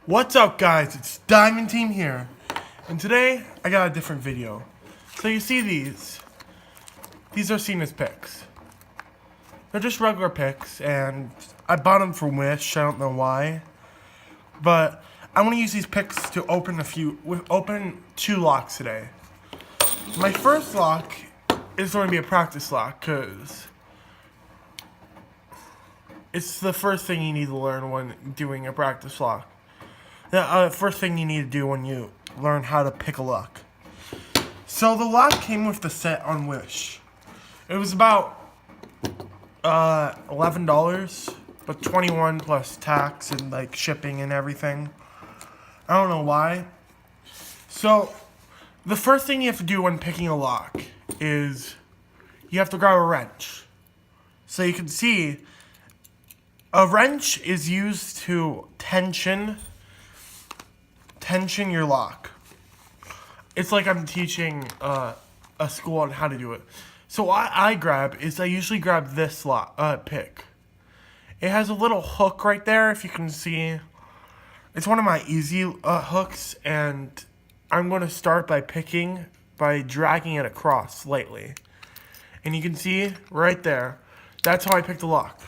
What's up, guys? It's Diamond Team here, and today I got a different video. So you see these are seen as picks. They're just regular picks, and I bought them from Wish. I don't know why, but I'm gonna use these picks to open two locks today. My first lock is going to be a practice lock because it's the first thing you need to learn when doing a practice lock. The first thing you need to do when you learn how to pick a lock. So the lock came with the set on Wish. It was about $11, but $21 plus tax and like shipping and everything. I don't know why. So the first thing you have to do when picking a lock is you have to grab a wrench. So you can see a wrench is used to tension your lock. It's like I'm teaching a school on how to do it. So what I usually grab this pick. It has a little hook right there, if you can see. It's one of my easy hooks, and I'm going to start by dragging it across slightly. And you can see right there, that's how I picked the lock.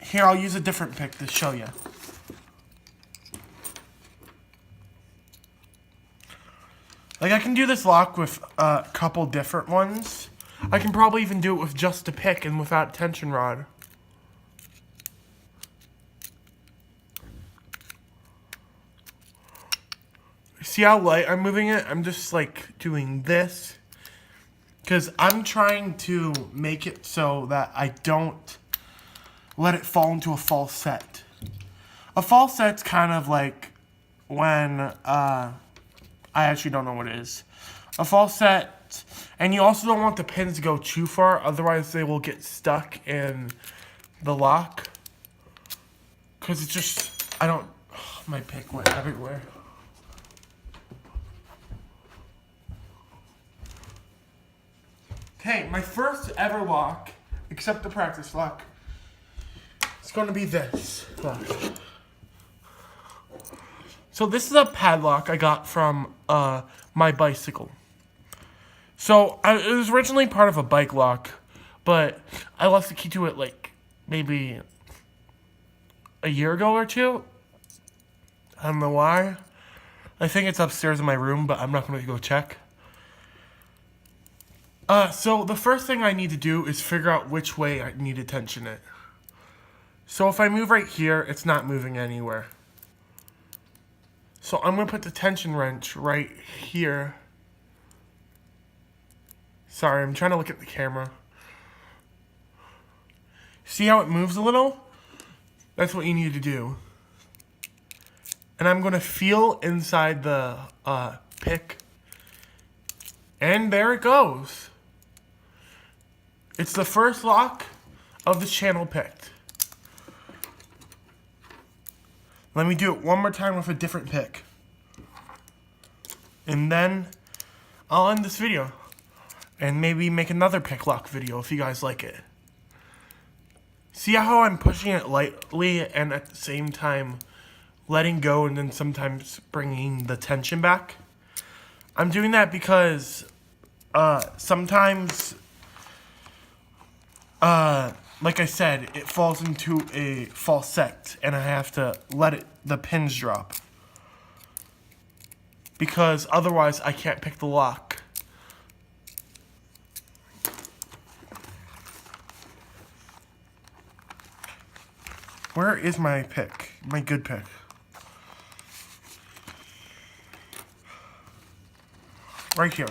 Here, I'll use a different pick to show you. Like, I can do this lock with a couple different ones. I can probably even do it with just a pick and without tension rod. See how light I'm moving it? I'm just, like, doing this. Because I'm trying to make it so that I don't let it fall into a false set. A false set's kind of like when, I actually don't know what it is. A false set, and you also don't want the pins to go too far, otherwise they will get stuck in the lock. Because it's just, my pick went everywhere. Okay, my first ever lock, except the practice lock, is going to be this lock. So this is a padlock I got from my bicycle. So it was originally part of a bike lock, but I lost the key to it like maybe a year ago or two. I don't know why. I think it's upstairs in my room, but I'm not going to go check. So the first thing I need to do is figure out which way I need to tension it. So if I move right here, it's not moving anywhere. So I'm going to put the tension wrench right here. Sorry, I'm trying to look at the camera. See how it moves a little? That's what you need to do. And I'm going to feel inside the pick. And there it goes. It's the first lock of the channel picked. Let me do it one more time with a different pick. And then I'll end this video. And maybe make another pick lock video if you guys like it. See how I'm pushing it lightly and at the same time letting go and then sometimes bringing the tension back? I'm doing that because sometimes, like I said, it falls into a false set, and I have to let the pins drop. Because otherwise, I can't pick the lock. Where is my pick? My good pick. Right here.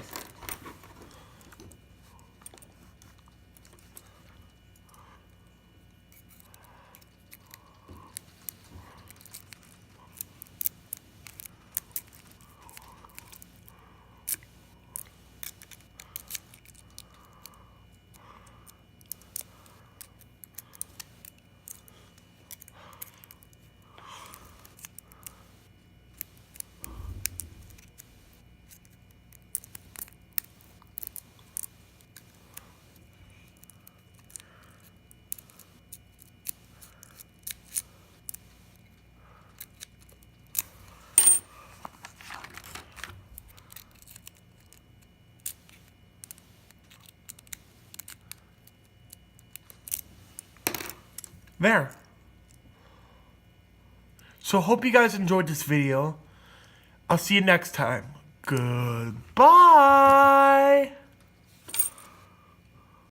There. So hope you guys enjoyed this video. I'll see you next time. Goodbye.